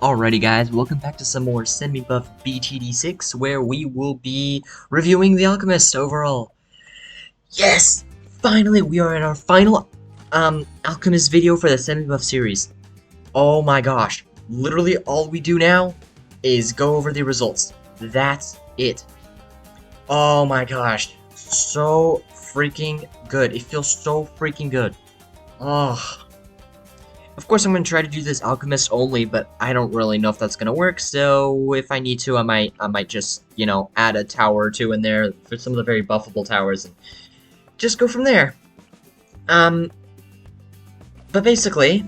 Alrighty guys, welcome back to some more semi-buff BTD 6, where we will be reviewing The Alchemist overall. Yes! Finally, we are in our final, Alchemist video for the semi-buff series. Oh my gosh. Literally all we do now is go over the results. That's it. Oh my gosh. So freaking good. It feels so freaking good. Oh. Of course, I'm going to try to do this alchemist only, but I don't really know if that's going to work, so if I need to, I might just, you know, add a tower or two in there for some of the very buffable towers, and just go from there. But basically,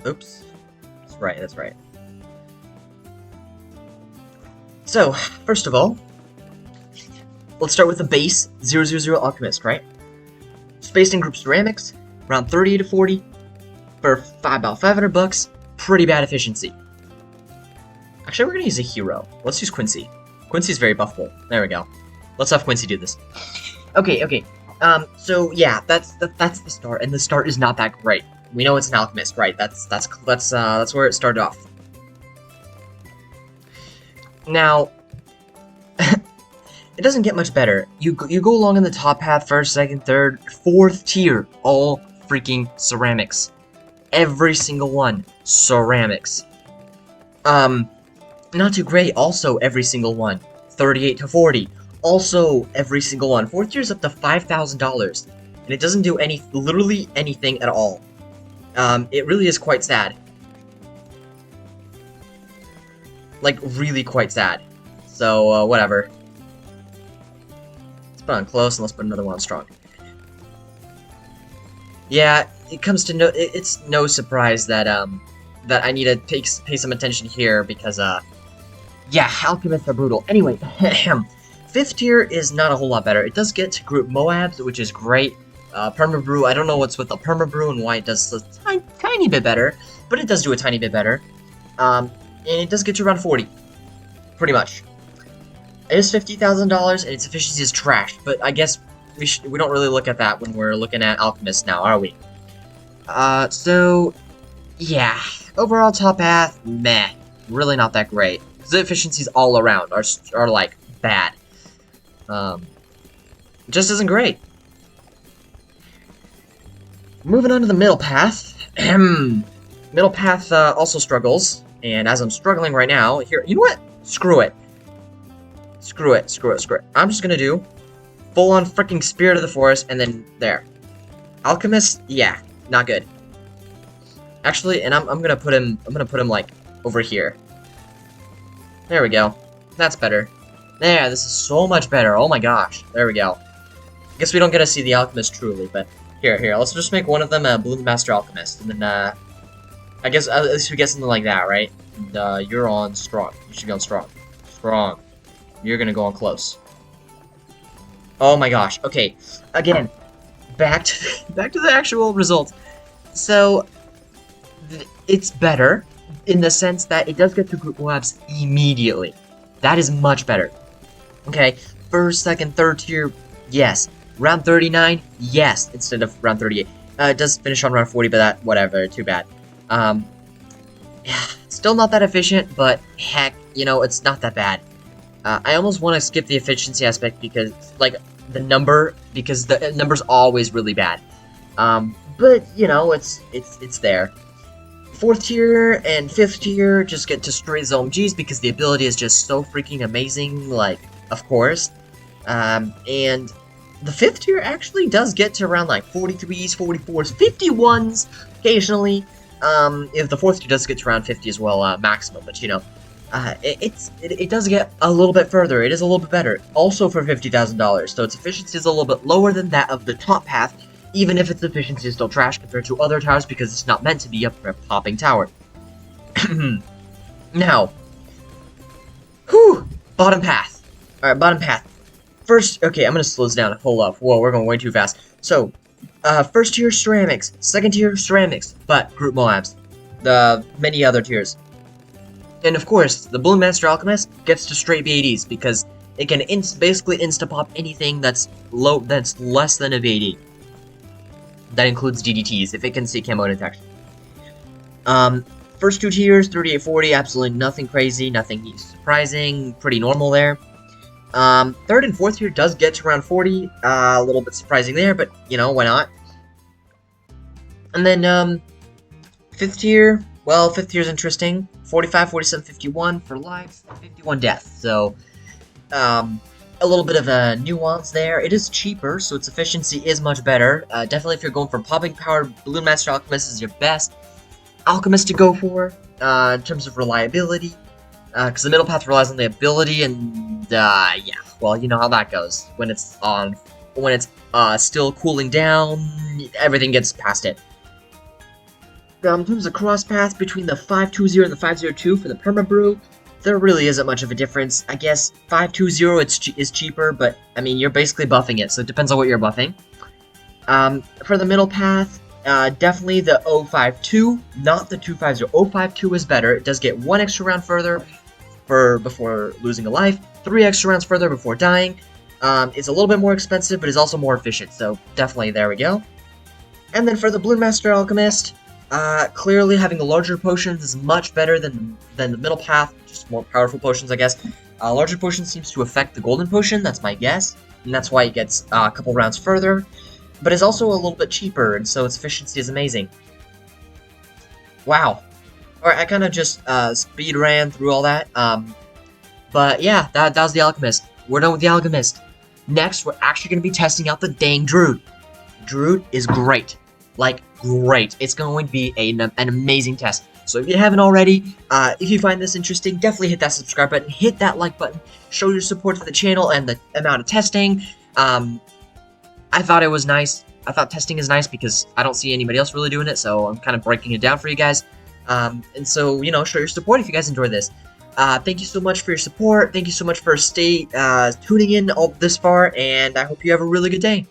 oops, that's right. So, first of all, let's start with the base 000 alchemist, right? Spaced in group ceramics, around 30 to 40. For about 500 bucks, pretty bad efficiency. Actually, we're gonna use a hero. Let's use Quincy. Quincy's very buffable. There we go. Let's have Quincy do this. Okay. So yeah, that's the start, and the start is not that great. We know it's an alchemist, right? That's where it started off. Now, it doesn't get much better. You go along in the top path, first, second, third, fourth tier, all freaking ceramics. Every single one, ceramics. Not too great, also every single one. 38 to 40, also every single one. Fourth tier's up to $5,000, and it doesn't do literally anything at all. It really is quite sad. Like, really quite sad. So, whatever. Let's put on close, and let's put another one on strong. Yeah, it's no surprise that that I need to pay some attention here because yeah, alchemists are brutal. Anyway, fifth tier is not a whole lot better. It does get to group Moabs, which is great. Permabrew, I don't know what's with the Permabrew and why it does a tiny bit better, but it does do a tiny bit better. And it does get to around 40, pretty much. It is $50,000 and its efficiency is trash, but I guess we don't really look at that when we're looking at alchemists now, are we? So, yeah. Overall top path, meh. Really not that great. The efficiencies all around are like, bad. Just isn't great. Moving on to the middle path. Middle path, also struggles. And as I'm struggling right now, here, you know what? Screw it. Screw it. I'm just gonna do full-on freaking Spirit of the Forest, and then there. Alchemist, yeah, not good. Actually, and I'm gonna put him like over here. There we go. That's better. There, this is so much better. Oh my gosh. There we go. Guess we don't get to see the alchemist truly, but here, let's just make one of them a Bloom Master Alchemist, and then I guess at least we get something like that, right? And you're on strong. You should be on strong. Strong. You're gonna go on close. Oh my gosh. Okay. Again, back to the actual results. So it's better in the sense that it does get to group Moabs immediately. That is much better. Okay. First, second, third tier, yes. Round 39, yes, instead of round 38. It does finish on round 40, but that whatever, too bad. Yeah, still not that efficient, but heck, you know, it's not that bad. I almost want to skip the efficiency aspect because, like, the number's always really bad. But, you know, it's there. Fourth tier and fifth tier just get to straight zone Gs because the ability is just so freaking amazing, like, of course. And the fifth tier actually does get to around, like, 43s, 44s, 51s, occasionally. If the fourth tier does get to around 50 as well, maximum, but, you know. It does get a little bit further. It is a little bit better. Also for $50,000, so its efficiency is a little bit lower than that of the top path, even if its efficiency is still trash compared to other towers because it's not meant to be a popping tower. Now, bottom path. Alright, bottom path. First, okay, I'm gonna slow this down. Hold up. Whoa, we're going way too fast. So, first tier ceramics, second tier ceramics, but group Moabs. The many other tiers. And of course, the Bloom Master Alchemist gets to straight BADs because it can basically insta-pop anything that's less than a BAD. That includes DDTs if it can see camo detection. First two tiers, 3840, absolutely nothing crazy, nothing surprising, pretty normal there. Third and fourth tier does get to around 40, a little bit surprising there, but, you know, why not? And then, fifth tier, well, fifth tier is interesting. 45, 47, 51 for lives, 51 deaths, so, a little bit of a nuance there. It is cheaper, so its efficiency is much better. Definitely if you're going for popping power, Balloon Master Alchemist is your best alchemist to go for, in terms of reliability. Because the middle path relies on the ability, and, yeah, well, you know how that goes. When it's still cooling down, everything gets past it. In terms of cross path between the 520 and the 502 for the perma-brew, there really isn't much of a difference. I guess 520 is cheaper, but, I mean, you're basically buffing it, so it depends on what you're buffing. For the middle path, definitely the 052, not the 250. 052 is better. It does get 1 extra round further before losing a life, 3 extra rounds further before dying. It's a little bit more expensive, but it's also more efficient, so definitely there we go. And then for the Balloon Master Alchemist, clearly having the larger potions is much better than the middle path, just more powerful potions, I guess. Larger potion seems to affect the golden potion, that's my guess, and that's why it gets a couple rounds further, but it's also a little bit cheaper, and so its efficiency is amazing. Wow. Alright, I kind of just speed ran through all that, but yeah, that was the Alchemist. We're done with the Alchemist. Next, we're actually going to be testing out the dang Druid. Druid is great. Like, great. It's going to be an amazing test. So if you haven't already, if you find this interesting, definitely hit that subscribe button, hit that like button, show your support for the channel and the amount of testing. I thought it was nice. I thought testing is nice because I don't see anybody else really doing it, so I'm kind of breaking it down for you guys. And so, you know, show your support if you guys enjoy this. Thank you so much for your support. Thank you so much for tuning in all this far, and I hope you have a really good day.